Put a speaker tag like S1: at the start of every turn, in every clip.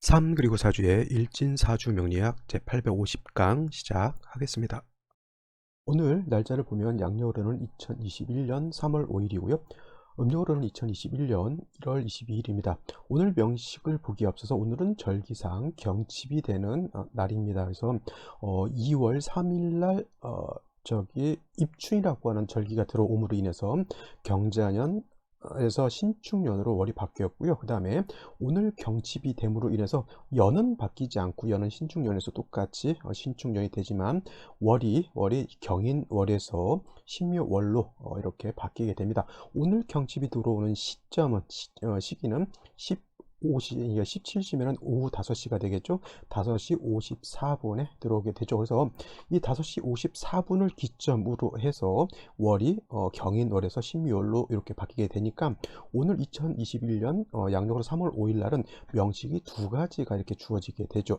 S1: 3 그리고 4주의 일진사주 명리학 제850강 시작하겠습니다. 오늘 날짜를 보면 양력으로는 2021년 3월 5일이고요. 음력으로는 2021년 1월 22일입니다. 오늘 명식을 보기에 앞서서 오늘은 절기상 경칩이 되는 날입니다. 그래서 2월 3일 날 입춘이라고 하는 절기가 들어옴으로 인해서 경자년 에서 신축년으로 월이 바뀌었고요. 그 다음에 오늘 경칩이 됨으로 인해서 연은 바뀌지 않고 연은 신축년에서 똑같이 신축년이 되지만 월이 경인월에서 신묘월로 이렇게 바뀌게 됩니다. 오늘 경칩이 들어오는 시기는 17시면은 오후 5시가 되겠죠. 5시 54분에 들어오게 되죠. 그래서 이 5시 54분을 기점으로 해서 월이 경인월에서 신묘월로 이렇게 바뀌게 되니까 오늘 2021년 양력으로 3월 5일 날은 명식이 두 가지가 이렇게 주어지게 되죠.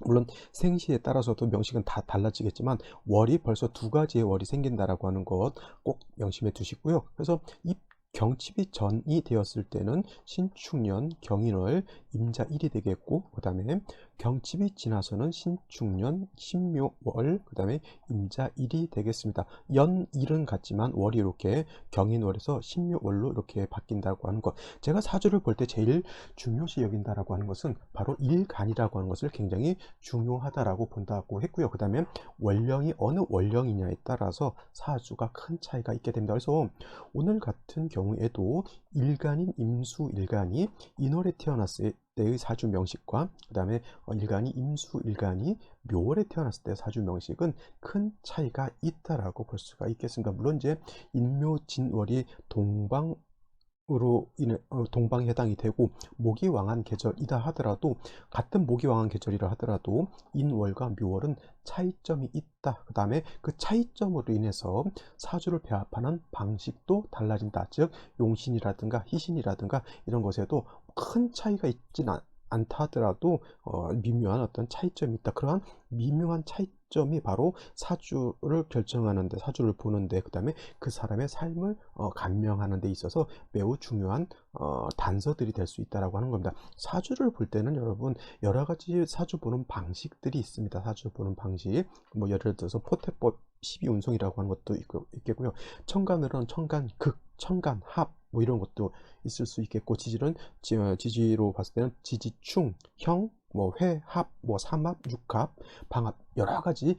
S1: 물론 생시에 따라서도 명식은 다 달라지겠지만 월이 벌써 두 가지의 월이 생긴다라고 하는 것 꼭 명심해 두시고요. 그래서 이 경칩이 전이 되었을 때는 신축년 경인월 임자 1이 되겠고, 그 다음에 경칩이 지나서는 신축년 신묘월, 그 다음에 임자 1이 되겠습니다. 연 1은 같지만 월이 이렇게 경인월에서 신묘월로 이렇게 바뀐다고 하는 것, 제가 사주를 볼 때 제일 중요시 여긴다라고 하는 것은 바로 일간이라고 하는 것을 굉장히 중요하다라고 본다고 했고요. 그 다음에 월령이 어느 월령이냐에 따라서 사주가 큰 차이가 있게 됩니다. 그래서 오늘 같은 경우에도 일간인 임수일간이 인월에 태어났을 때의 사주 명식과 그 다음에 일간이 임수일간이 묘월에 태어났을 때 사주 명식은 큰 차이가 있다라고 볼 수가 있겠습니다. 물론 이제 인묘진월이 동방에 해당이 되고 목이 왕한 계절이다 하더라도, 같은 목이 왕한 계절이라 하더라도 인월과 묘월은 차이점이 있다. 그 다음에 그 차이점으로 인해서 사주를 배합하는 방식도 달라진다. 즉 용신이라든가 희신이라든가 이런 것에도 큰 차이가 있진 않다 하더라도 미묘한 어떤 차이점이 있다. 그러한 미묘한 차이점이 바로 사주를 결정하는데, 사주를 보는데, 그 다음에 그 사람의 삶을 감명하는 데 있어서 매우 중요한 단서들이 될 수 있다라고 하는 겁니다. 사주를 볼 때는 여러분 여러 가지 사주 보는 방식들이 있습니다. 사주 보는 방식, 뭐 예를 들어서 포태법 12운송이라고 하는 것도 있겠고요. 천간으로는 천간극, 천간합 뭐 이런 것도 있을 수 있겠고, 지지로 봤을 때는 지지충, 형, 뭐 회합, 뭐 삼합, 육합, 방합, 여러 가지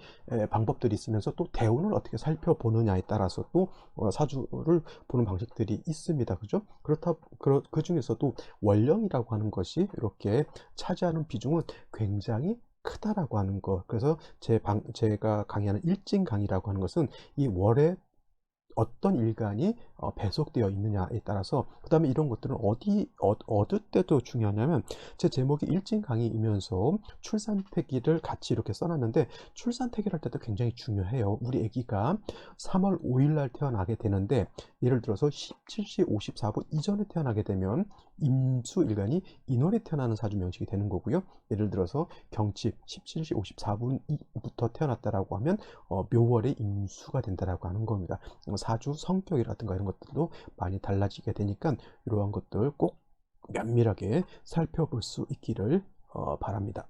S1: 방법들이 있으면서 또 대운을 어떻게 살펴보느냐에 따라서 또 사주를 보는 방식들이 있습니다. 그죠? 그 중에서도 월령이라고 하는 것이 이렇게 차지하는 비중은 굉장히 크다라고 하는 것. 그래서 제가 강의하는 일진강이라고 하는 것은 이 월의 어떤 일간이 배속되어 있느냐에 따라서, 그 다음에 이런 것들은 얻을 때도 중요하냐면, 제 제목이 일진강의이면서 출산태기를 같이 이렇게 써놨는데, 출산태기를 할 때도 굉장히 중요해요. 우리 아기가 3월 5일 날 태어나게 되는데, 예를 들어서 17시 54분 이전에 태어나게 되면 임수일간이 인월에 태어나는 사주 명식이 되는 거고요. 예를 들어서 경칩 17시 54분부터 태어났다라고 하면 묘월의 임수가 된다라고 하는 겁니다. 사주 성격이라든가 이런 것들도 많이 달라지게 되니까 이러한 것들 꼭 면밀하게 살펴볼 수 있기를 바랍니다.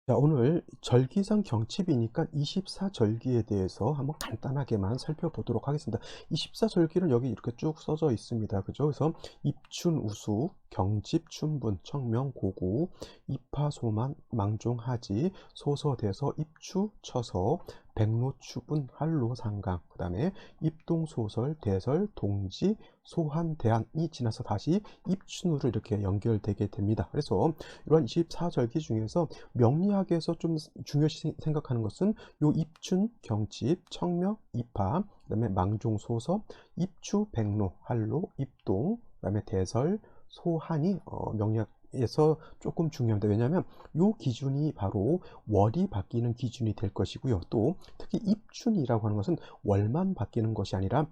S1: 자, 오늘 절기상 경칩이니까 24절기에 대해서 한번 간단하게만 살펴보도록 하겠습니다. 24절기는 여기 이렇게 쭉 써져 있습니다. 그죠? 그래서 입춘, 우수, 경칩, 춘분, 청명, 고구, 입하, 소만, 망종, 하지, 소서, 대서, 입추, 처서, 백로, 추분, 한로, 상강, 그 다음에 입동, 소설, 대설, 동지, 소한, 대한이 지나서 다시 입춘으로 이렇게 연결되게 됩니다. 그래서 이러한 24절기 중에서 명리학에서 좀 중요시 생각하는 것은 요 입춘, 경칩, 청명, 입하, 그다음에 망종, 소섭, 입추, 백로, 한로, 입동, 그다음에 대설, 소한이 명리학에서 조금 중요합니다. 왜냐하면 요 기준이 바로 월이 바뀌는 기준이 될 것이고요. 또 특히 입춘이라고 하는 것은 월만 바뀌는 것이 아니라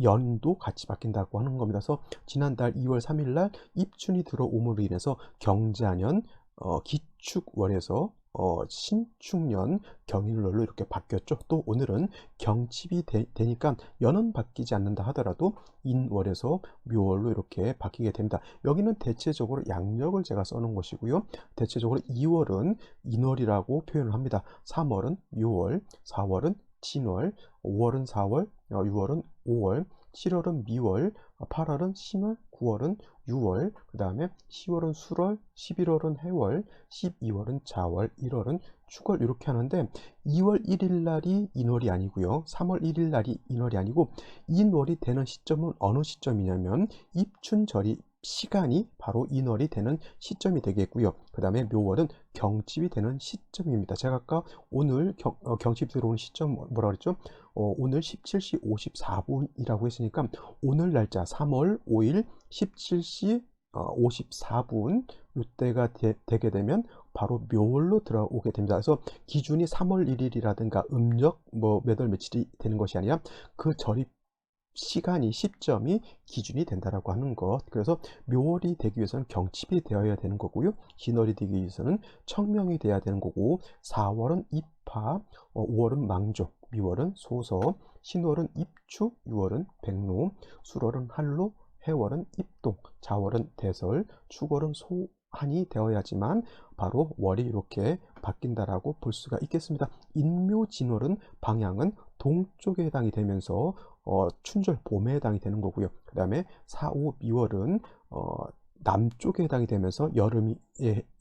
S1: 연도 같이 바뀐다고 하는 겁니다. 그래서 지난달 2월 3일 날 입춘이 들어옴으로 인해서 경자년 기축월에서 신축년 경인월로 이렇게 바뀌었죠. 또 오늘은 경칩이 되니까 연은 바뀌지 않는다 하더라도 인월에서 묘월로 이렇게 바뀌게 됩니다. 여기는 대체적으로 양력을 제가 써놓은 것이고요. 대체적으로 2월은 인월이라고 표현을 합니다. 3월은 묘월, 4월은 진월, 5월은 4월, 6월은 5월, 7월은 미월, 8월은 신월, 9월은 6월, 그 다음에 10월은 술월, 11월은 해월, 12월은 자월, 1월은 축월 이렇게 하는데 2월 1일 날이 인월이 아니고요. 3월 1일 날이 인월이 아니고 인월이 되는 시점은 어느 시점이냐면 입춘절이 시간이 바로 인월이 되는 시점이 되겠고요. 그 다음에 묘월은 경칩이 되는 시점입니다. 제가 아까 오늘 경칩 들어오는 시점 뭐라 그랬죠? 오늘 17시 54분이라고 했으니까 오늘 날짜 3월 5일 17시 54분 이때가 되게 되면 바로 묘월로 들어오게 됩니다. 그래서 기준이 3월 1일이라든가 음력 몇 월 며칠이 되는 것이 아니라 그 절입 시간이 시점이 기준이 된다라고 하는 것. 그래서 묘월이 되기 위해서는 경칩이 되어야 되는 거고요. 진월이 되기 위해서는 청명이 돼야 되는 거고 4월은 입하, 5월은 망족, 미월은 소서, 신월은 입추, 6월은 백로, 술월은 한로, 해월은 입동, 자월은 대설, 축월은 소한이 되어야지만 바로 월이 이렇게 바뀐다라고 볼 수가 있겠습니다. 인묘진월은 방향은 동쪽에 해당이 되면서 춘절 봄에 해당이 되는 거고요. 그 다음에 4, 5, 미월은 남쪽에 해당이 되면서 여름에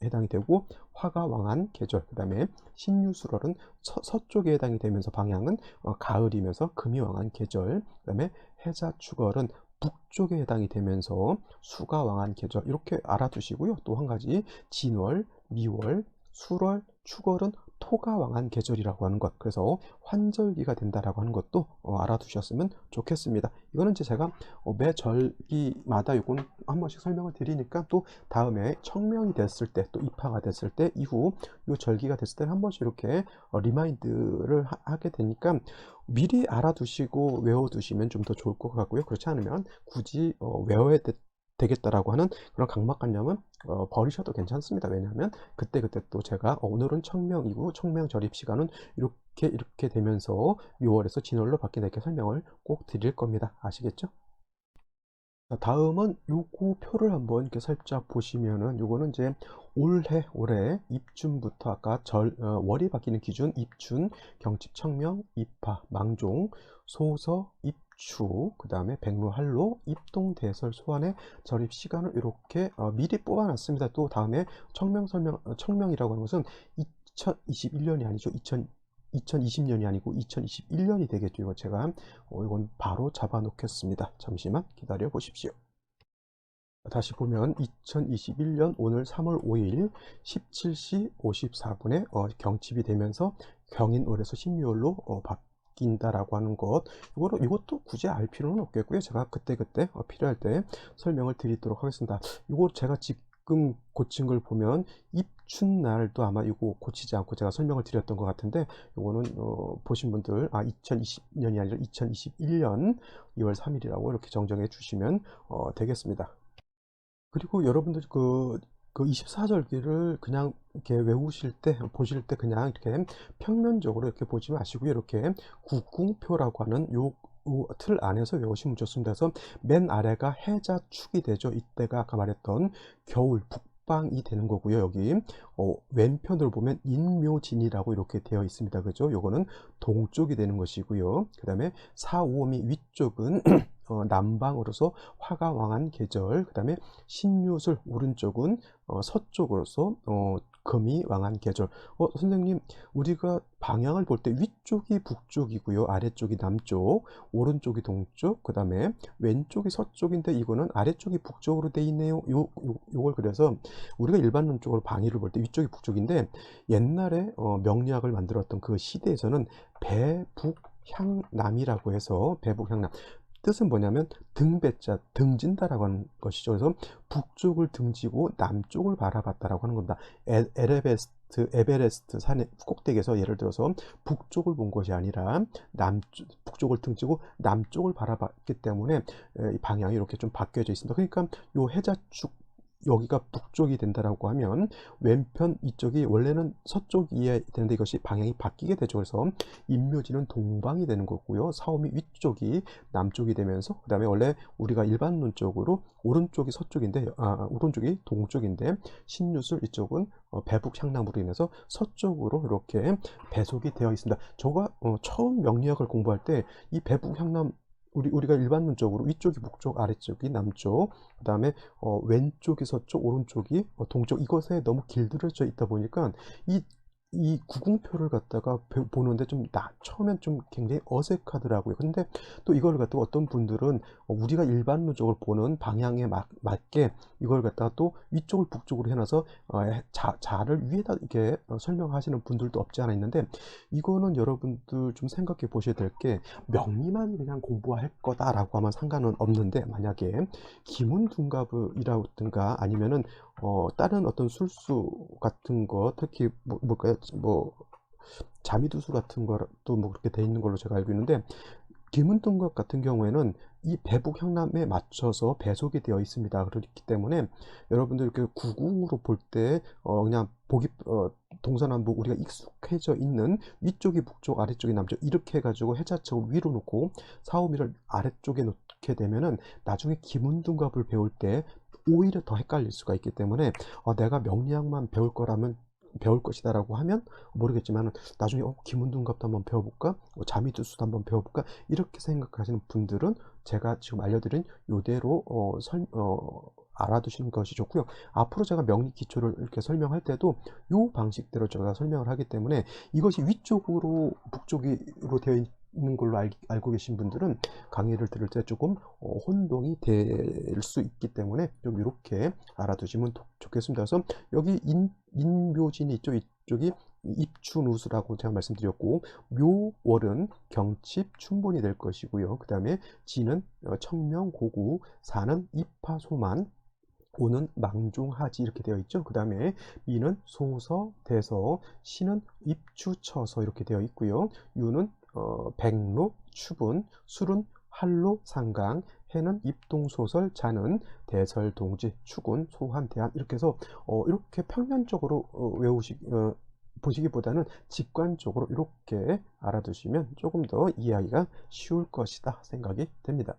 S1: 해당이 되고 화가 왕한 계절, 그 다음에 신유술월은 서쪽에 해당이 되면서 방향은 가을이면서 금이 왕한 계절, 그 다음에 해자축월은 북쪽에 해당이 되면서 수가 왕한 계절 이렇게 알아두시고요. 또 한 가지 진월, 미월, 술월, 축월은 토가 왕한 계절이라고 하는 것, 그래서 환절기가 된다라고 하는 것도 알아두셨으면 좋겠습니다. 이거는 이제 제가 매 절기마다 이건 한 번씩 설명을 드리니까 또 다음에 청명이 됐을 때 또 입하가 됐을 때 이후 이 절기가 됐을 때 한 번씩 이렇게 리마인드를 하게 되니까 미리 알아두시고 외워두시면 좀 더 좋을 것 같고요. 그렇지 않으면 굳이 외워야 되겠다라고 하는 그런 강박관념은 버리셔도 괜찮습니다. 왜냐하면 그때그때 또 제가 오늘은 청명이고 청명 절입 시간은 이렇게 되면서 6월에서 진월로 바뀐다 이렇게 설명을 꼭 드릴 겁니다. 아시겠죠? 자, 다음은 요거 표를 한번 이렇게 살짝 보시면은 요거는 이제 올해 입춘부터 아까 월이 바뀌는 기준 입춘, 경칩, 청명, 입하, 망종, 소서, 입추, 그 다음에 백로, 한로, 입동, 대설, 소환의 절입 시간을 이렇게 미리 뽑아놨습니다. 또 다음에 청명이라고 하는 것은 2021년이 아니죠. 2020년이 아니고 2021년이 되겠죠. 이거 제가 이건 바로 잡아 놓겠습니다. 잠시만 기다려 보십시오. 다시 보면 2021년 오늘 3월 5일 17시 54분에 경칩이 되면서 경인월에서 신유월로 바뀐다라고 하는 것, 이것도 굳이 알 필요는 없겠고요. 제가 그때그때 필요할 때 설명을 드리도록 하겠습니다. 이거 제가 지금 고친 걸 보면 입춘날도 아마 이거 고치지 않고 제가 설명을 드렸던 것 같은데, 이거는 보신 분들 2020년이 아니라 2021년 2월 3일이라고 이렇게 정정해 주시면 되겠습니다. 그리고 여러분들 그 24절기를 그냥 이렇게 외우실 때, 보실 때 그냥 이렇게 평면적으로 이렇게 보지 마시고요. 이렇게 국궁표라고 하는 요 틀 안에서 외우시면 좋습니다. 그래서 맨 아래가 해자축이 되죠. 이때가 아까 말했던 겨울 북방이 되는 거고요. 여기 왼편으로 보면 인묘진이라고 이렇게 되어 있습니다. 그죠? 요거는 동쪽이 되는 것이고요. 그 다음에 사오미 위쪽은 남방으로서 화가 왕한 계절, 그 다음에 신유술 오른쪽은 서쪽으로서 금이 왕한 계절. 선생님, 우리가 방향을 볼 때 위쪽이 북쪽이고요, 아래쪽이 남쪽, 오른쪽이 동쪽, 그 다음에 왼쪽이 서쪽인데 이거는 아래쪽이 북쪽으로 돼 있네요. 요걸 그래서 우리가 일반론적으로 방위를 볼 때 위쪽이 북쪽인데, 옛날에 명리학을 만들었던 그 시대에서는 배북향남이라고 해서 배북향남, 뜻은 뭐냐면 등배자, 등진다라고 하는 것이죠. 그래서 북쪽을 등지고 남쪽을 바라봤다라고 하는 겁니다. 에베레스트 산의 꼭대기에서 예를 들어서 북쪽을 본 것이 아니라 북쪽을 등지고 남쪽을 바라봤기 때문에 이 방향이 이렇게 좀 바뀌어져 있습니다. 그러니까 요 해자축 여기가 북쪽이 된다라고 하면 왼편 이쪽이 원래는 서쪽이어야 되는데 이것이 방향이 바뀌게 되죠. 그래서 인묘지는 동방이 되는 거고요. 사오미 위쪽이 남쪽이 되면서 그 다음에 원래 우리가 일반 눈쪽으로 오른쪽이 서쪽인데 오른쪽이 동쪽인데 신유술 이쪽은 배북 향남으로 인해서 서쪽으로 이렇게 배속이 되어 있습니다. 제가 처음 명리학을 공부할 때 이 배북 향남 우리가 일반 눈쪽으로 위쪽이 북쪽, 아래쪽이 남쪽, 그 다음에 왼쪽이 서쪽, 오른쪽이 동쪽, 이것에 너무 길들여져 있다 보니까 이 구궁표를 갖다가 보는데 처음엔 좀 굉장히 어색하더라고요. 근데 또 이걸 갖다가 어떤 분들은 우리가 일반 눈쪽을 보는 방향에 맞게 이걸 갖다가 또 위쪽을 북쪽으로 해놔서 자를 위에다 이렇게 설명하시는 분들도 없지 않아 있는데, 이거는 여러분들 좀 생각해 보셔야 될 게, 명리만 그냥 공부할 거다라고 하면 상관은 없는데, 만약에 기문둔갑이라든가 아니면은 다른 어떤 술수 같은 거, 특히 뭘까요? 자미두수 같은 것도 그렇게 돼 있는 걸로 제가 알고 있는데, 기문둔갑 같은 경우에는 이 배북 향남에 맞춰서 배속이 되어 있습니다. 그렇기 때문에 여러분들 이렇게 구궁으로 볼 때 그냥 동서남북 우리가 익숙해져 있는 위쪽이 북쪽, 아래쪽이 남쪽 이렇게 해가지고 해자책을 위로 놓고 사오미를 아래쪽에 놓게 되면은 나중에 기문둔갑을 배울 때 오히려 더 헷갈릴 수가 있기 때문에 내가 명리학만 배울 것이다 라고 하면 모르겠지만, 나중에 기문둔갑도 한번 배워볼까, 자미두수도 한번 배워볼까, 이렇게 생각하시는 분들은 제가 지금 알려드린 요대로 알아두시는 것이 좋고요. 앞으로 제가 명리 기초를 이렇게 설명할 때도 요 방식대로 제가 설명을 하기 때문에, 이것이 위쪽으로 북쪽으로 되어 있는 걸로 알고 계신 분들은 강의를 들을 때 조금 혼동이 될 수 있기 때문에 좀 이렇게 알아두시면 좋겠습니다. 그래서 여기 인묘진이 있죠. 이쪽이 입춘우수라고 제가 말씀드렸고, 묘월은 경칩 춘본이 될 것이고요. 그 다음에 진은 청명 고구, 사는 입하소만, 오는 망종하지 이렇게 되어 있죠. 그 다음에 미는 소서 대서, 시는 입추처서 이렇게 되어 있고요. 유는 백로 추분, 술은 할로 상강, 해는 입동소설, 자는 대설동지, 축은 소환대안, 이렇게 해서 이렇게 평면적으로 보시기보다는 직관적으로 이렇게 알아두시면 조금 더 이해하기가 쉬울 것이다 생각이 됩니다.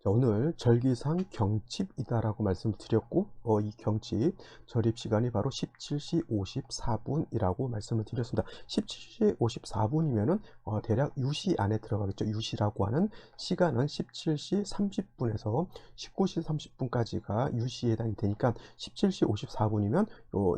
S1: 자, 오늘 절기상 경칩이다라고 말씀을 드렸고, 이 경칩 절입 시간이 바로 17시 54분이라고 말씀을 드렸습니다. 17시 54분이면은 대략 유시 안에 들어가겠죠. 유시라고 하는 시간은 17시 30분에서 19시 30분까지가 유시에 해당이 되니까, 17시 54분이면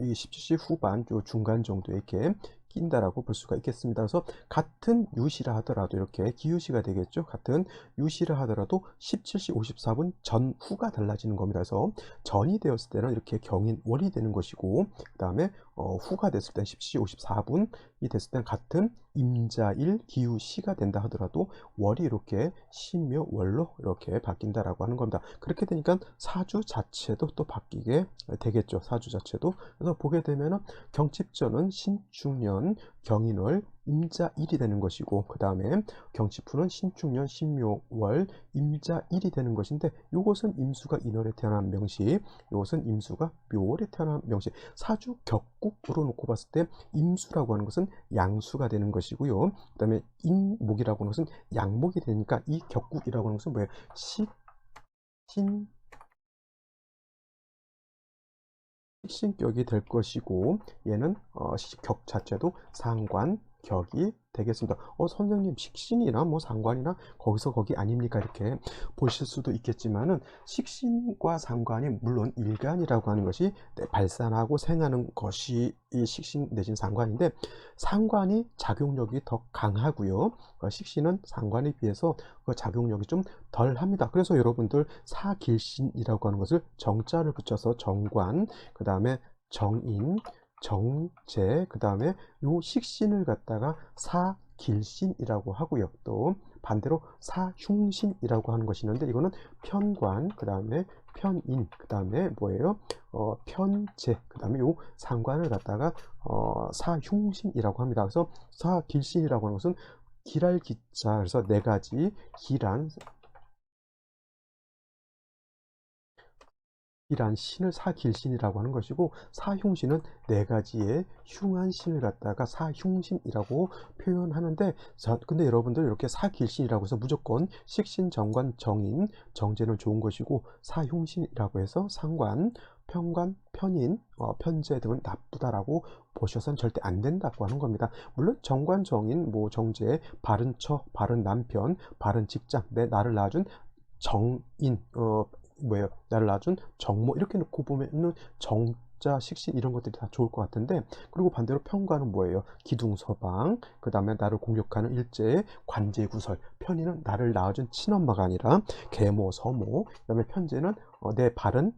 S1: 이 17시 후반 요 중간 정도에 이렇게 낀다라고 볼 수가 있겠습니다. 그래서 같은 유시라 하더라도 이렇게 기유시가 되겠죠. 같은 유시라 하더라도 17시 54분 전후가 달라지는 겁니다. 그래서 전이 되었을 때는 이렇게 경인월이 되는 것이고, 그 다음에 후가 됐을 때는 17시 54분이 됐을 때는 같은 임자일 기유시가 된다 하더라도 월이 이렇게 신묘월로 이렇게 바뀐다라고 하는 겁니다. 그렇게 되니까 사주 자체도 또 바뀌게 되겠죠. 사주 자체도. 그래서 보게 되면은 경칩전은 신축년 경인월 임자일이 되는 것이고, 그 다음에 경칩후는 신축년 신묘월 임자일이 되는 것인데, 요것은 임수가 인월에 태어난 명시, 요것은 임수가 묘월에 태어난 명시. 사주 격국으로 놓고 봤을 때 임수라고 하는 것은 양수가 되는 것이고요. 그 다음에 인목이라고 하는 것은 양목이 되니까, 이 격국이라고 하는 것은 뭐예요? 식신격이 될 것이고, 얘는 격 자체도 상관 격이 되겠습니다. 선생님, 식신이나 상관이나 거기서 거기 아닙니까? 이렇게 보실 수도 있겠지만은, 식신과 상관이 물론 일간이라고 하는 것이 발산하고 생하는 것이 이 식신 내진 상관인데, 상관이 작용력이 더 강하고요. 식신은 상관에 비해서 그 작용력이 좀 덜 합니다. 그래서 여러분들 사길신이라고 하는 것을 정자를 붙여서 정관, 그 다음에 정인, 정제, 그 다음에 요 식신을 갖다가 사길신이라고 하고요. 또 반대로 사흉신이라고 하는 것이 있는데, 이거는 편관, 그 다음에 편인, 그 다음에 뭐예요? 편제, 그 다음에 요 상관을 갖다가 사흉신이라고 합니다. 그래서 사길신이라고 하는 것은 길할 기자, 그래서 네 가지 길한 이란 신을 사길신이라고 하는 것이고, 사흉신은 네 가지의 흉한 신을 갖다가 사흉신이라고 표현하는데, 근데 여러분들 이렇게 사길신이라고 해서 무조건 식신, 정관, 정인, 정제는 좋은 것이고, 사흉신이라고 해서 상관, 편관, 편인, 편재 등은 나쁘다라고 보셔서는 절대 안 된다고 하는 겁니다. 물론 정관, 정인, 뭐 정제, 바른 처, 바른 남편, 바른 직장, 나를 낳아준 정인, 뭐예요? 나를 낳아준 정모, 이렇게 놓고 보면은 정자, 식신 이런 것들이 다 좋을 것 같은데, 그리고 반대로 편관은 뭐예요? 기둥, 서방, 그 다음에 나를 공격하는 일제, 관제, 구설. 편의는 나를 낳아준 친엄마가 아니라 계모, 서모. 그 다음에 편제는 내 발은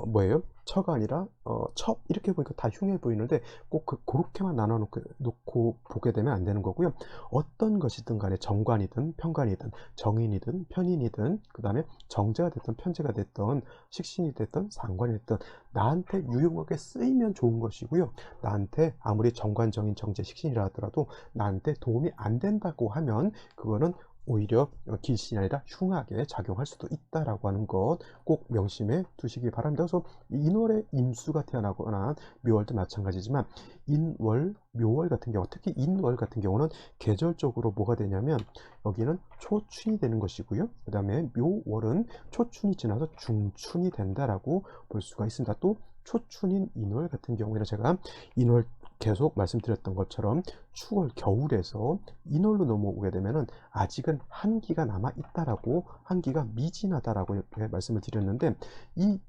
S1: 뭐예요? 처가 아니라 첩, 이렇게 보니까 다 흉해 보이는데, 꼭 그렇게만 나눠 놓고 보게 되면 안 되는 거고요. 어떤 것이든 간에 정관이든 편관이든 정인이든 편인이든, 그 다음에 정제가 됐든 편제가 됐든 식신이 됐든 상관이 됐든 나한테 유용하게 쓰이면 좋은 것이고요. 나한테 아무리 정관, 정인, 정제, 식신이라 하더라도 나한테 도움이 안 된다고 하면 그거는 오히려 길신이 아니라 흉하게 작용할 수도 있다라고 하는 것 꼭 명심해 두시기 바랍니다. 그래서 인월에 임수가 태어나거나 묘월도 마찬가지지만, 인월, 묘월 같은 경우, 특히 인월 같은 경우는 계절적으로 뭐가 되냐면, 여기는 초춘이 되는 것이고요. 그 다음에 묘월은 초춘이 지나서 중춘이 된다라고 볼 수가 있습니다. 또 초춘인 인월 같은 경우에는 제가 인월 계속 말씀드렸던 것처럼 추월, 겨울에서 인월로 넘어오게 되면은 아직은 한기가 남아 있다라고, 한기가 미진하다라고 이렇게 말씀을 드렸는데, 이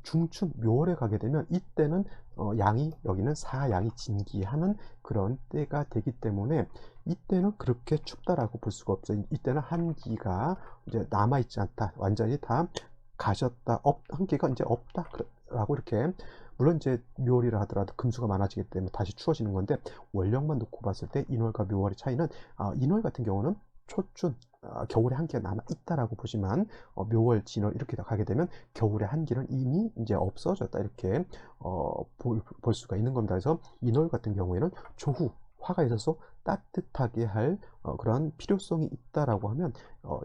S1: 중춘 묘월에 가게 되면 이때는 양이, 여기는 사양이 진기하는 그런 때가 되기 때문에 이때는 그렇게 춥다라고 볼 수가 없어요. 이때는 한기가 이제 남아 있지 않다, 완전히 다 가셨다, 한기가 이제 없다라고 이렇게. 물론 이제 묘월이라 하더라도 금수가 많아지기 때문에 다시 추워지는 건데, 원령만 놓고 봤을 때 인월과 묘월의 차이는, 인월 같은 경우는 초춘, 겨울에 한기가 남아 있다라고 보지만, 묘월, 진월 이렇게 가게 되면 겨울의 한기는 이미 이제 없어졌다, 이렇게 볼 수가 있는 겁니다. 그래서 인월 같은 경우에는 조후, 화가 있어서 따뜻하게 할 그런 필요성이 있다라고 하면,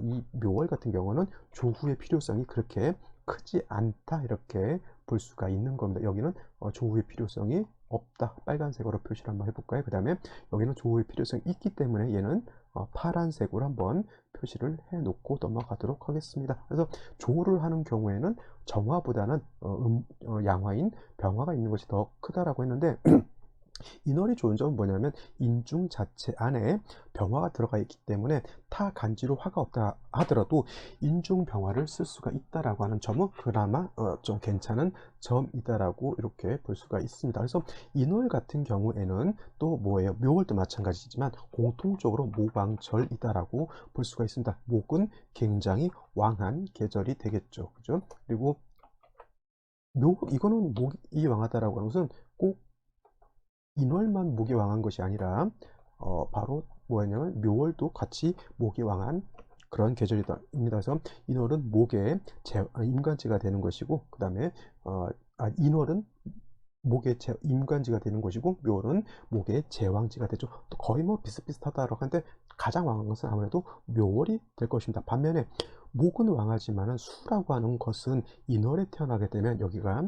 S1: 이 묘월 같은 경우는 조후의 필요성이 그렇게 크지 않다, 이렇게 볼 수가 있는 겁니다. 여기는 조후의 필요성이 없다, 빨간색으로 표시를 한번 해볼까요? 그 다음에 여기는 조후의 필요성이 있기 때문에 얘는 파란색으로 한번 표시를 해 놓고 넘어가도록 하겠습니다. 그래서 조후를 하는 경우에는 정화보다는 양화인 병화가 있는 것이 더 크다라고 했는데, 인월이 좋은 점은 뭐냐면 인중 자체 안에 병화가 들어가 있기 때문에 타 간지로 화가 없다 하더라도 인중 병화를 쓸 수가 있다라고 하는 점은 그나마 좀 괜찮은 점이다라고 이렇게 볼 수가 있습니다. 그래서 인월 같은 경우에는 또 뭐예요? 묘월도 마찬가지지만 공통적으로 모광절이다라고 볼 수가 있습니다. 목은 굉장히 왕한 계절이 되겠죠. 그죠? 그리고 이거는 목이 왕하다라고 하는 것은 꼭 인월만 목이 왕한 것이 아니라 바로 뭐였냐면 묘월도 같이 목이 왕한 그런 계절이다 입니다. 그래서 인월은 목의 임관지가 되는 것이고, 그 다음에 인월은 목의 임관지가 되는 것이고, 묘월은 목의 제왕지가 되죠. 또 거의 뭐 비슷비슷하다라고 하는데 가장 왕한 것은 아무래도 묘월이 될 것입니다. 반면에 목은 왕하지만은 수라고 하는 것은 인월에 태어나게 되면 여기가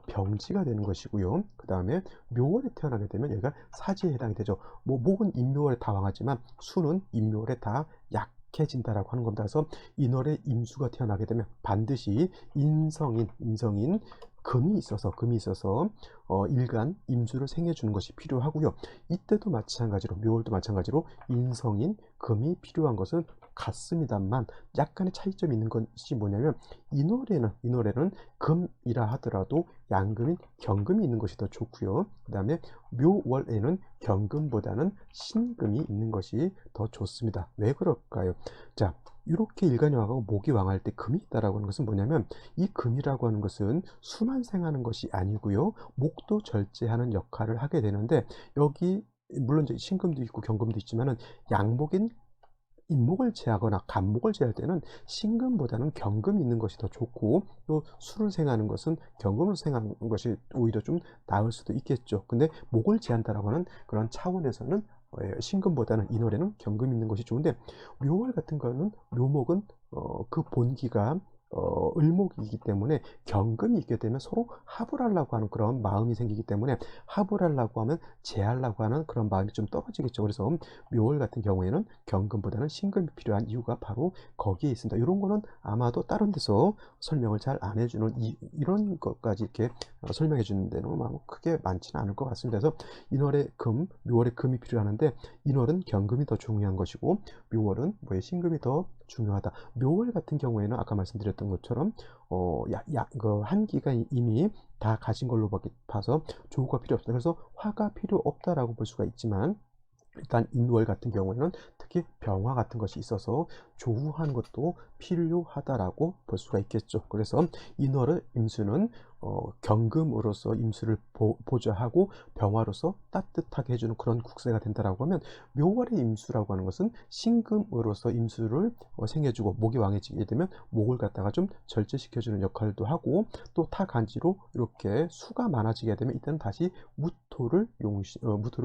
S1: 병지가 되는 것이고요. 그 다음에 묘월에 태어나게 되면 여기가 사지에 해당이 되죠. 뭐 목은 인묘월에 다 왕하지만 수는 인묘월에 다 약해진다라고 하는 겁니다. 그래서 인월에 임수가 태어나게 되면 반드시 인성인 금이 있어서 일간 임수를 생해 주는 것이 필요하고요. 이때도 마찬가지로, 묘월도 마찬가지로 인성인 금이 필요한 것은 같습니다만, 약간의 차이점이 있는 것이 뭐냐면, 인월에는 금이라 하더라도 양금인 경금이 있는 것이 더 좋고요. 그 다음에 묘월에는 경금보다는 신금이 있는 것이 더 좋습니다. 왜 그럴까요? 자, 이렇게 일간이 왕하고 목이 왕할 때 금이 있다라고 하는 것은 뭐냐면, 이 금이라고 하는 것은 수만 생하는 것이 아니고요, 목도 절제하는 역할을 하게 되는데, 여기 물론 이제 신금도 있고 경금도 있지만은 양목인 인목을 제하거나 간목을 제할 때는 신금보다는 경금이 있는 것이 더 좋고, 또 수를 생하는 것은 경금을 생하는 것이 오히려 좀 나을 수도 있겠죠. 근데 목을 제한다라고 하는 그런 차원에서는 신금보다는 인월에는 경금이 있는 것이 좋은데, 묘월 같은 거는 묘목은 그 본기가 을목이기 때문에 경금이 있게 되면 서로 합을 하려고 하는 그런 마음이 생기기 때문에 합을 하려고 하면 제하려고 하는 그런 마음이 좀 떨어지겠죠. 그래서 묘월 같은 경우에는 경금보다는 신금이 필요한 이유가 바로 거기에 있습니다. 이런 거는 아마도 다른 데서 설명을 잘 안 해주는 이런 것까지 이렇게 설명해 주는 데는 크게 많지는 않을 것 같습니다. 그래서 인월에 금, 묘월에 금이 필요하는데 인월은 경금이 더 중요한 것이고 묘월은 뭐의 신금이 더 중요하다. 묘월 같은 경우에는 아까 말씀드렸던 것처럼 그 한기가 이미 다 가진 걸로 봐서 조우가 필요 없다. 그래서 화가 필요 없다라고 볼 수가 있지만 일단 인월 같은 경우에는 특히 병화 같은 것이 있어서 조우하는 것도 필요하다라고 볼 수가 있겠죠. 그래서 인월을 임수는 경금으로서 임수를 보좌하고 병화로서 따뜻하게 해주는 그런 국세가 된다라고 하면 묘월의 임수라고 하는 것은 신금으로서 임수를 생해주고 목이 왕해지게 되면 목을 갖다가 좀 절제시켜주는 역할도 하고 또 타간지로 이렇게 수가 많아지게 되면 이때는 다시 무토를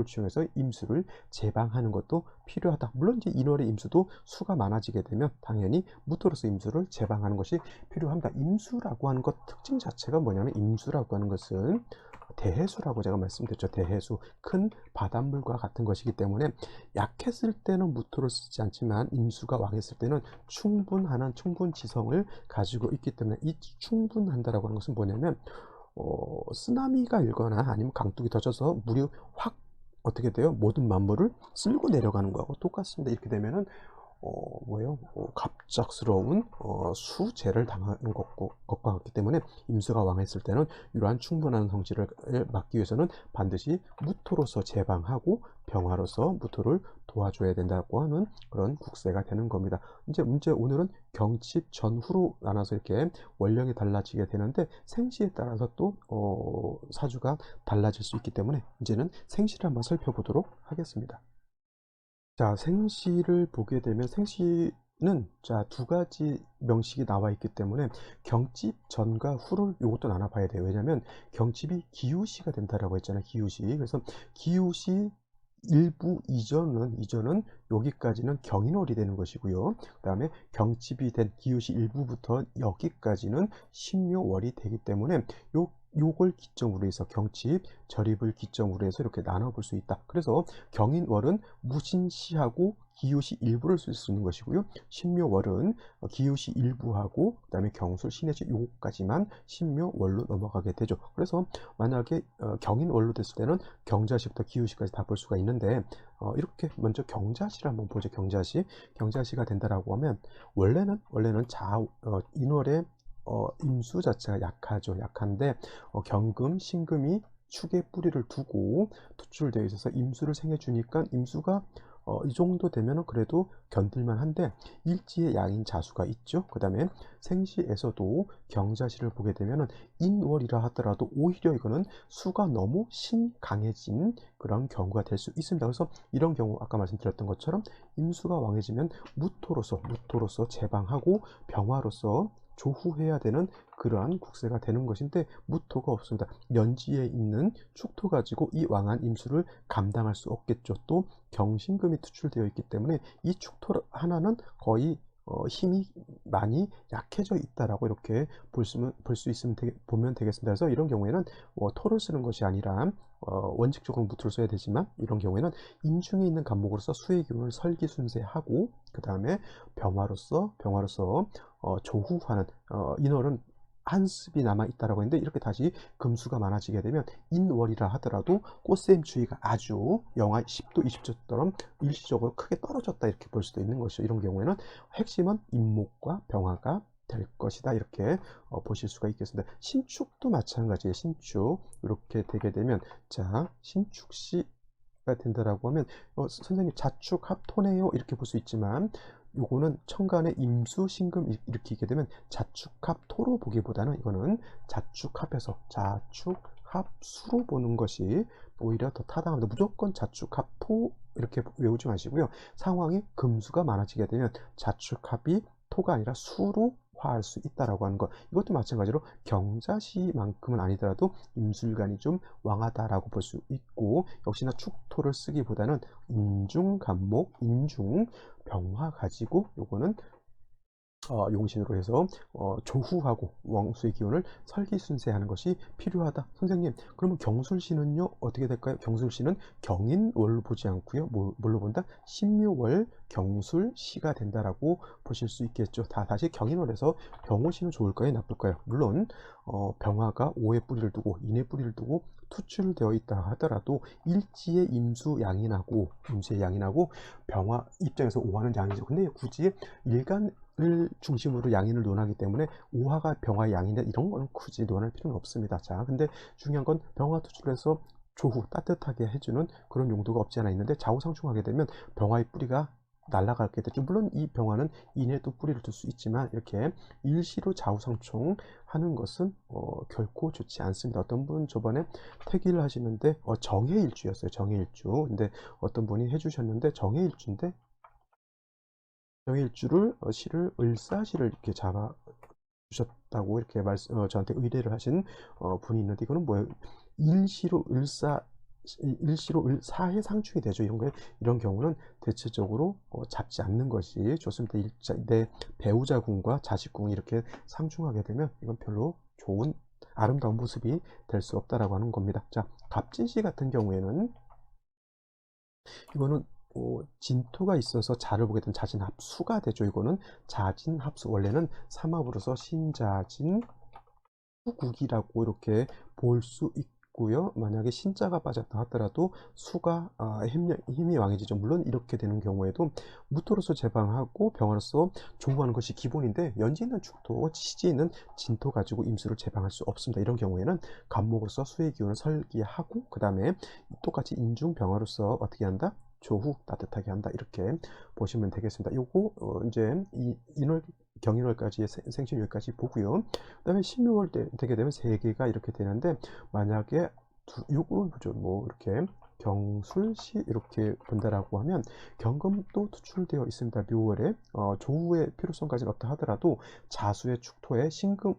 S1: 취용해서 임수를 제방하는 것도 필요하다. 물론 이제 인월의 임수도 수가 많아지게 되면 당연히 무토로서 임수를 제방하는 것이 필요합니다. 임수라고 하는 것 특징 자체가 뭐냐면 임수라고 하는 것은 대해수라고 제가 말씀드렸죠. 대해수, 큰 바닷물과 같은 것이기 때문에 약했을 때는 무토를 쓰지 않지만 임수가 왕했을 때는 충분 지성을 가지고 있기 때문에 이 충분한다라고 하는 것은 뭐냐면 쓰나미가 일거나 아니면 강둑이 터져서 물이 확 어떻게 돼요? 모든 만물을 쓸고 내려가는 거하고 똑같습니다. 이렇게 되면은 갑작스러운 수재를 당하는 것과 같기 때문에 임수가 왕했을 때는 이러한 충분한 성질을 막기 위해서는 반드시 무토로서 제방하고 병화로서 무토를 도와줘야 된다고 하는 그런 국세가 되는 겁니다. 이제 오늘은 경칩 전후로 나눠서 이렇게 원령이 달라지게 되는데 생시에 따라서 또 사주가 달라질 수 있기 때문에 이제는 생시를 한번 살펴보도록 하겠습니다. 자, 생시를 보게 되면 생시는 자, 두 가지 명식이 나와 있기 때문에 경칩 전과 후를 요것도 나눠 봐야 돼요. 왜냐면 경칩이 기우시가 된다라고 했잖아요. 기우시. 그래서 기우시 일부 이전은 여기까지는 경인월이 되는 것이고요. 그 다음에 경칩이 된 기우시 일부부터 여기까지는 신묘월이 되기 때문에 요걸 기점으로 해서 경칩, 절입을 기점으로 해서 이렇게 나눠볼 수 있다. 그래서 경인월은 무신시하고 기우시 일부를 쓸 수 있는 것이고요. 신묘월은 기우시 일부하고 그 다음에 경술, 신해시 요거까지만 신묘월로 넘어가게 되죠. 그래서 만약에 경인월로 됐을 때는 경자시부터 기우시까지 다 볼 수가 있는데 이렇게 먼저 경자시를 한번 보죠. 경자시가 된다라고 하면 원래는 인월에 임수 자체가 약하죠. 약한데 경금, 신금이 축에 뿌리를 두고 투출되어 있어서 임수를 생해주니까 임수가 이 정도 되면 그래도 견딜만 한데 일지의 양인 자수가 있죠. 그 다음에 생시에서도 경자시를 보게 되면 인월이라 하더라도 오히려 이거는 수가 너무 신강해진 그런 경우가 될 수 있습니다. 그래서 이런 경우 아까 말씀드렸던 것처럼 임수가 왕해지면 무토로서 제방하고 병화로서 조후해야 되는 그러한 국세가 되는 것인데 무토가 없습니다. 연지에 있는 축토 가지고 이 왕한 임수를 감당할 수 없겠죠. 또 경신금이 투출되어 있기 때문에 이 축토 하나는 거의 힘이 많이 약해져 있다라고 이렇게 보면 되겠습니다. 그래서 이런 경우에는 토를 쓰는 것이 아니라 원칙적으로 무토를 써야 되지만 이런 경우에는 인중에 있는 간목으로서 수의 기운을 설기순세하고 그 다음에 병화로서 조후하는 인월은 한습이 남아 있다라고 했는데 이렇게 다시 금수가 많아지게 되면 인월이라 하더라도 꽃샘 추위가 아주 영하 10도 20도처럼 일시적으로 크게 떨어졌다 이렇게 볼 수도 있는 것이죠. 이런 경우에는 핵심은 인목과 병화가 될 것이다 이렇게 보실 수가 있겠습니다. 신축도 마찬가지예요. 신축 이렇게 되게 되면 자 신축시가 된다라고 하면 선생님 자축 합토네요 이렇게 볼 수 있지만 요거는 천간에 임수 신금 일으키게 되면 자축합 토로 보기보다는 이거는 자축합에서 자축합수로 보는 것이 오히려 더 타당합니다. 무조건 자축합 토 이렇게 외우지 마시고요. 상황이 금수가 많아지게 되면 자축합이 토가 아니라 수로 화할 수 있다라고 하는 것. 이것도 마찬가지로 경자시만큼은 아니더라도 임술관이 좀 왕하다라고 볼 수 있고 역시나 축토를 쓰기보다는 인중 간목, 인중 병화 가지고 요거는 용신으로 해서 조후하고 왕수의 기운을 설기순세하는 것이 필요하다. 선생님, 그러면 경술신은요 어떻게 될까요? 경술신은 경인월로 보지 않고요, 뭘로 본다? 신묘월 경술시가 된다라고 보실 수 있겠죠. 다시 경인월에서 병호신은 좋을까요, 나쁠까요? 물론 병화가 오의 뿌리를 두고 인의 뿌리를 두고 투출되어 있다 하더라도 일지의 임수의 양인하고 병화 입장에서 오화는 양이죠. 근데 굳이 일간을 중심으로 양인을 논하기 때문에 오화가 병화의 양인데 이런 거는 굳이 논할 필요는 없습니다. 자, 근데 중요한 건 병화 투출해서 조후 따뜻하게 해주는 그런 용도가 없지 않아 있는데 좌우상충하게 되면 병화의 뿌리가 날아가게 되죠. 물론 이 병화는 인에 또 뿌리를 둘 수 있지만 이렇게 일시로 좌우상충 하는 것은 결코 좋지 않습니다. 어떤 분 저번에 태기를 하시는데 정해일주였어요. 정해일주. 근데 어떤 분이 해주셨는데 정해일주인데 정해일주를 시를 을사시를 이렇게 잡아 주셨다고 이렇게 저한테 의뢰를 하신 분이 있는데 이거는 뭐예요? 일시로 을사의 상충이 되죠. 이런 경우는 대체적으로 잡지 않는 것이 좋습니다. 내 배우자궁과 자식궁이 이렇게 상충하게 되면 이건 별로 좋은 아름다운 모습이 될 수 없다라고 하는 겁니다. 자, 갑진시 같은 경우에는 이거는 진토가 있어서 자를 보게 되면 자진합수가 되죠. 이거는 자진합수, 원래는 삼합으로서 신자진 후국이라고 이렇게 볼 수 있고요. 만약에 신자가 빠졌다 하더라도 수가 힘이 왕해지죠. 물론 이렇게 되는 경우에도 무토로서 제방하고 병화로서 조우하는 것이 기본인데 연지 있는 축토, 시지 있는 진토 가지고 임수를 제방할 수 없습니다. 이런 경우에는 간목으로서 수의 기운을 설기하고 그 다음에 똑같이 인중 병화로서 어떻게 한다? 조후 따뜻하게 한다. 이렇게 보시면 되겠습니다. 요거 이제 인월 경인월까지의 생신 여기까지 보고요. 그 다음에 16월 되게 되면 3개가 이렇게 되는데 만약에 요거 보죠. 뭐 이렇게 경술시 이렇게 본다라고 하면 경금도 투출되어 있습니다. 묘월에 조후의 필요성까지는 없다 하더라도 자수의 축토에 신금이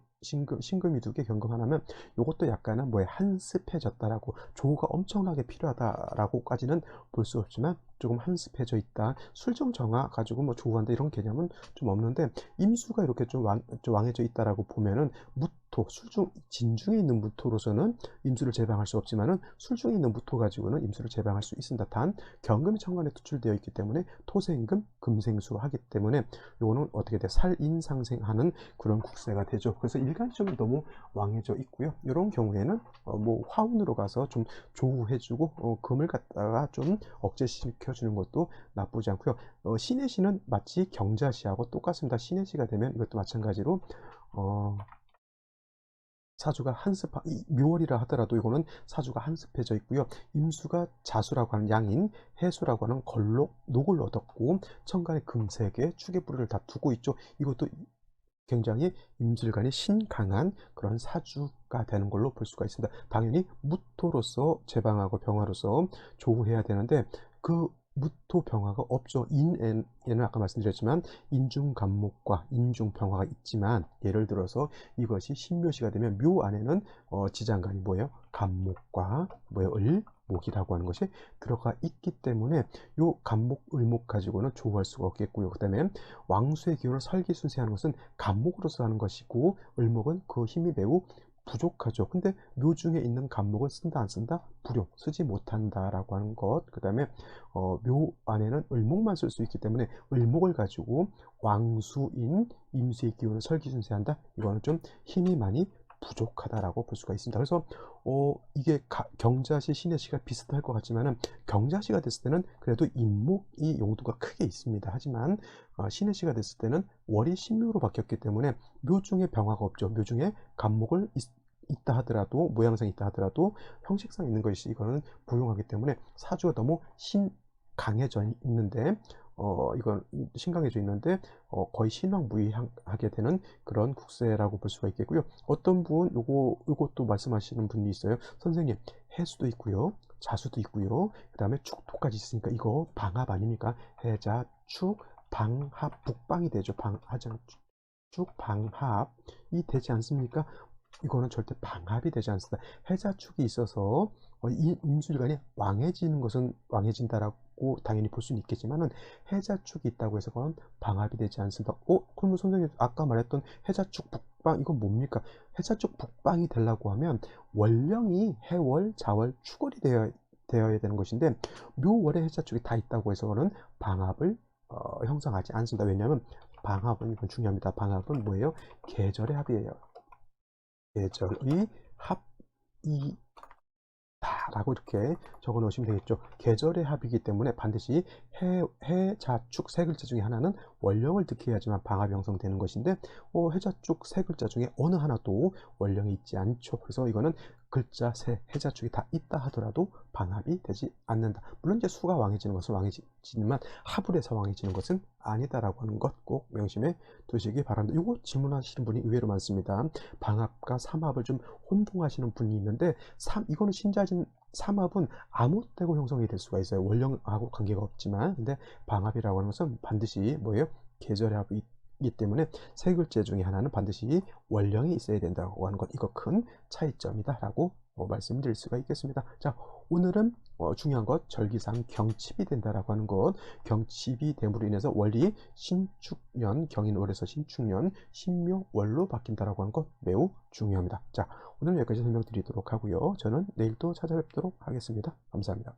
S1: 2개 경금 하나면 이것도 약간은 뭐에 한습해졌다라고 조후가 엄청나게 필요하다라고까지는 볼 수 없지만 조금 한습해져 있다. 술정 정화 가지고 뭐 조후한다 이런 개념은 좀 없는데 임수가 이렇게 좀 왕해져 있다라고 보면은 무토 진중에 있는 무토로서는 임수를 제방할 수 없지만은 술중에 있는 무토 가지고는 임수를 제방할 수 있습니다. 단 경금이 천간에 투출되어 있기 때문에 토생금 금생수로 하기 때문에 요거는 어떻게 돼? 살인상생하는 그런 국세가 되죠. 그래서 일간점이 너무 왕해져 있고요. 이런 경우에는 뭐 화운으로 가서 좀 조우해주고 금을 갖다가 좀 억제시켜주는 것도 나쁘지 않고요. 신의 시는 마치 경자시하고 똑같습니다. 신의 시가 되면 이것도 마찬가지로 사주가 묘월이라 하더라도 이거는 사주가 한습해져 있고요. 임수가 자수라고 하는 양인, 해수라고 하는 녹을 얻었고 천간에 금색에 축의 뿌리를 다 두고 있죠. 이것도 굉장히 임술간이 신강한 그런 사주가 되는 걸로 볼 수가 있습니다. 당연히 무토로서 제방하고 병화로서 조우해야 되는데 그 무토 병화가 없죠. 인에는 아까 말씀드렸지만 인중간목과 인중병화가 있지만 예를 들어서 이것이 신묘시가 되면 묘 안에는 지장간이 뭐예요? 간목과 뭐예요? 목이라고 하는 것이 들어가 있기 때문에 요 간목, 을목 가지고는 조우할 수가 없겠고요. 그 다음에 왕수의 기운을 설기순세하는 것은 간목으로서 하는 것이고 을목은 그 힘이 매우 부족하죠. 근데 묘 중에 있는 간목은 쓴다 안 쓴다? 불용, 쓰지 못한다라고 하는 것. 그 다음에 묘 안에는 을목만 쓸 수 있기 때문에 을목을 가지고 왕수인 임수의 기운을 설기순세한다. 이거는 좀 힘이 많이 부족하다라고 볼 수가 있습니다. 그래서 이게 경자시, 신해시가 비슷할 것 같지만은 경자시가 됐을 때는 그래도 인목이 용도가 크게 있습니다. 하지만 신해시가 됐을 때는 월이 신묘로 바뀌었기 때문에 묘 중에 병화가 없죠. 묘 중에 간목을 있다 하더라도 모양상이 있다 하더라도 형식상 있는 것이 이거는 부용하기 때문에 사주가 너무 강해져 있는데 이건 신강해져 있는데 거의 신왕무의하게 되는 그런 국세라고 볼 수가 있겠고요. 어떤 분 요것도 말씀하시는 분이 있어요. 선생님, 해수도 있고요, 자수도 있고요, 그 다음에 축토까지 있으니까 이거 방합 아닙니까? 해자, 축, 방합, 북방이 되죠. 축, 방합이 되지 않습니까? 이거는 절대 방합이 되지 않습니다. 해자축이 있어서 이 임술관이 왕해지는 것은 왕해진다라고 당연히 볼 수는 있겠지만은 해자축이 있다고 해서 그건 방합이 되지 않습니다. 그러면 선생님 아까 말했던 해자축 북방 이건 뭡니까? 해자축 북방이 되려고 하면 원령이 해월, 자월, 축월이 되어야 되는 것인데 묘월의 해자축이 다 있다고 해서 그는 방합을 형성하지 않습니다. 왜냐하면 방합은 이건 중요합니다. 방합은 뭐예요? 계절의 합이에요. 계절의 합이 라고 이렇게 적어 놓으시면 되겠죠. 계절의 합이기 때문에 반드시 해자축 세 글자 중에 하나는 원령을 득해야지만 방합이 형성되는 것인데 해자축 세 글자 중에 어느 하나도 원령이 있지 않죠. 그래서 이거는 글자 세 해자축이 다 있다 하더라도 방합이 되지 않는다. 물론 이제 수가 왕해지는 것은 왕해지지만 합을 해서 왕해지는 것은 아니다라고 하는 것 꼭 명심해 두시기 바랍니다. 이거 질문하시는 분이 의외로 많습니다. 방합과 삼합을 좀 혼동하시는 분이 있는데 이거는 신자진 삼합은 아무 때고 형성이 될 수가 있어요. 원령하고 관계가 없지만 근데 방합이라고 하는 것은 반드시 뭐예요? 계절의 합이기 때문에 세 글자 중에 하나는 반드시 원령이 있어야 된다고 하는 것 이거 큰 차이점이다라고 말씀드릴 수가 있겠습니다. 자, 오늘은 중요한 것 절기상 경칩이 된다라고 하는 것 경칩이 됨으로 인해서 월이 신축년 경인월에서 신축년 신묘월로 바뀐다라고 하는 것 매우 중요합니다. 자, 오늘 여기까지 설명드리도록 하고요. 저는 내일 또 찾아뵙도록 하겠습니다. 감사합니다.